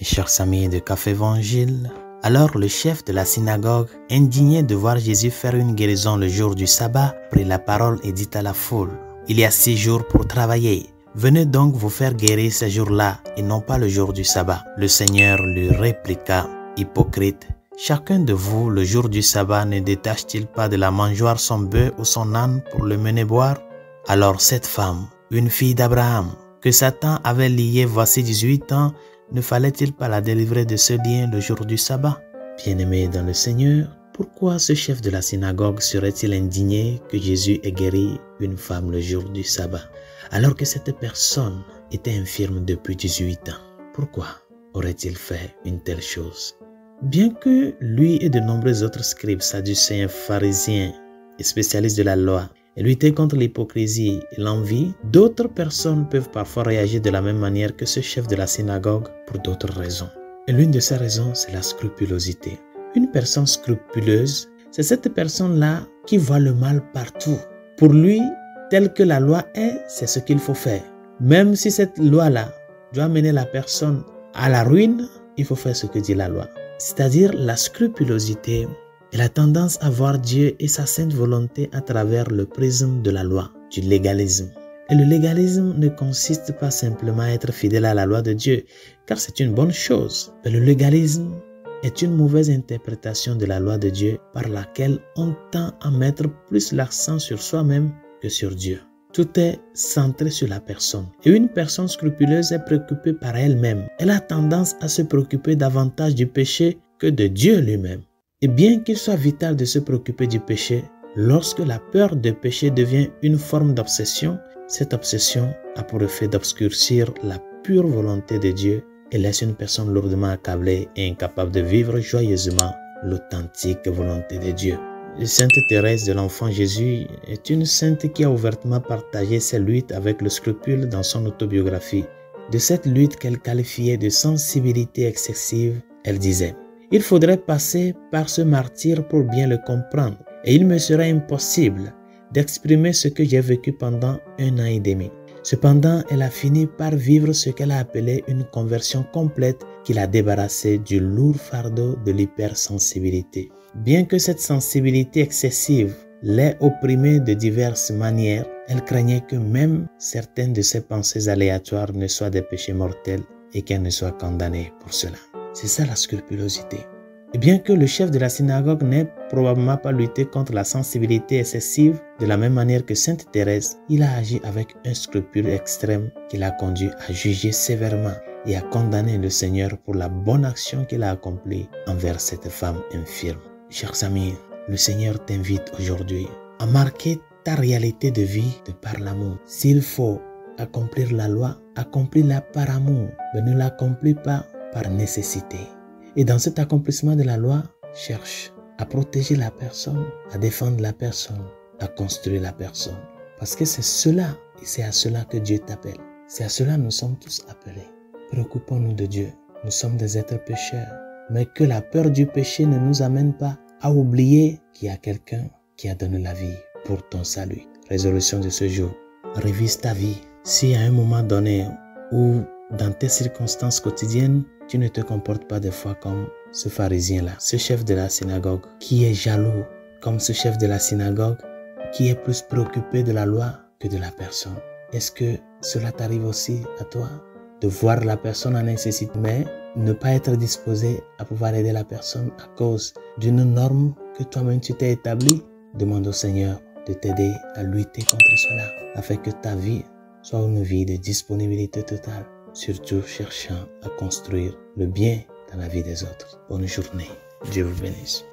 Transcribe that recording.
Et chers amis de Café Évangile, alors le chef de la synagogue, indigné de voir Jésus faire une guérison le jour du sabbat, prit la parole et dit à la foule: « Il y a 6 jours pour travailler. Venez donc vous faire guérir ces jours-là et non pas le jour du sabbat. » Le Seigneur lui répliqua: « Hypocrite, chacun de vous, le jour du sabbat, ne détache-t-il pas de la mangeoire son bœuf ou son âne pour le mener boire? Alors cette femme, une fille d'Abraham, que Satan avait liée voici 18 ans, ne fallait-il pas la délivrer de ce lien le jour du sabbat? Bien-aimé dans le Seigneur, pourquoi ce chef de la synagogue serait-il indigné que Jésus ait guéri une femme le jour du sabbat, alors que cette personne était infirme depuis 18 ans? Pourquoi aurait-il fait une telle chose? Bien que lui et de nombreux autres scribes, sadducéens, pharisiens et spécialistes de la loi et lutter contre l'hypocrisie et l'envie, d'autres personnes peuvent parfois réagir de la même manière que ce chef de la synagogue pour d'autres raisons. Et l'une de ces raisons, c'est la scrupulosité. Une personne scrupuleuse, c'est cette personne-là qui voit le mal partout. Pour lui, tel que la loi est, c'est ce qu'il faut faire. Même si cette loi-là doit mener la personne à la ruine, il faut faire ce que dit la loi. C'est-à-dire la scrupulosité et la tendance à voir Dieu et sa sainte volonté à travers le prisme de la loi, du légalisme. Et le légalisme ne consiste pas simplement à être fidèle à la loi de Dieu, car c'est une bonne chose. Mais le légalisme est une mauvaise interprétation de la loi de Dieu par laquelle on tend à mettre plus l'accent sur soi-même que sur Dieu. Tout est centré sur la personne. Et une personne scrupuleuse est préoccupée par elle-même. Elle a tendance à se préoccuper davantage du péché que de Dieu lui-même. Et bien qu'il soit vital de se préoccuper du péché, lorsque la peur de péché devient une forme d'obsession, cette obsession a pour effet d'obscurcir la pure volonté de Dieu et laisse une personne lourdement accablée et incapable de vivre joyeusement l'authentique volonté de Dieu. Sainte Thérèse de l'Enfant Jésus est une sainte qui a ouvertement partagé ses luttes avec le scrupule dans son autobiographie. De cette lutte qu'elle qualifiait de sensibilité excessive, elle disait: « Il faudrait passer par ce martyre pour bien le comprendre, et il me serait impossible d'exprimer ce que j'ai vécu pendant 1 an et demi. » Cependant, elle a fini par vivre ce qu'elle a appelé une conversion complète qui l'a débarrassée du lourd fardeau de l'hypersensibilité. Bien que cette sensibilité excessive l'ait opprimée de diverses manières, elle craignait que même certaines de ses pensées aléatoires ne soient des péchés mortels et qu'elle ne soit condamnée pour cela. C'est ça la scrupulosité. Et bien que le chef de la synagogue n'ait probablement pas lutté contre la sensibilité excessive de la même manière que Sainte Thérèse, il a agi avec un scrupule extrême qui l'a conduit à juger sévèrement et à condamner le Seigneur pour la bonne action qu'il a accomplie envers cette femme infirme. Chers amis, le Seigneur t'invite aujourd'hui à marquer ta réalité de vie de par l'amour. S'il faut accomplir la loi, accomplis-la par amour, mais ne l'accomplis pas par nécessité. Et dans cet accomplissement de la loi, cherche à protéger la personne, à défendre la personne, à construire la personne. Parce que c'est cela, et c'est à cela que Dieu t'appelle. C'est à cela que nous sommes tous appelés. Préoccupons-nous de Dieu. Nous sommes des êtres pécheurs. Mais que la peur du péché ne nous amène pas à oublier qu'il y a quelqu'un qui a donné la vie pour ton salut. Résolution de ce jour. Révise ta vie. Si à un moment donné où dans tes circonstances quotidiennes, tu ne te comportes pas des fois comme ce pharisien-là, ce chef de la synagogue, qui est jaloux, comme ce chef de la synagogue, qui est plus préoccupé de la loi que de la personne. Est-ce que cela t'arrive aussi à toi, de voir la personne en nécessité, mais ne pas être disposé à pouvoir aider la personne à cause d'une norme que toi-même tu t'es établie? Demande au Seigneur de t'aider à lutter contre cela, afin que ta vie soit une vie de disponibilité totale, surtout cherchant à construire le bien dans la vie des autres. Bonne journée. Dieu vous bénisse.